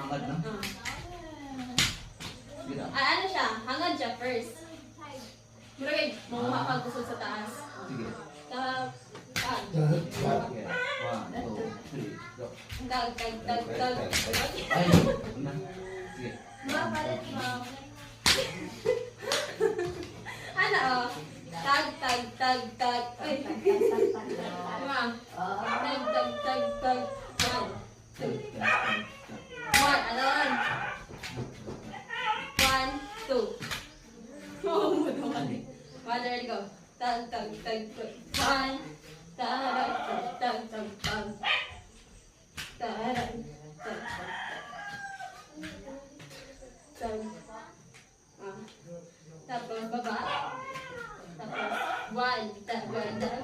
hangad na. Sige na. Ano siya? Hangad siya first. Murag mamuha ka gusto sa taas. Sige. Tag. Okay. 1, 2, 3, go. Tag. Ay, una. Sige. Mapalit mo. Ano oh? Tag. Ay. Ma. Tag. 1, 2. 1, ano? 1, 2. Oh, mudahan eh. Mother, ready, go. Tag. 1. Tapos baba. Tapos 1.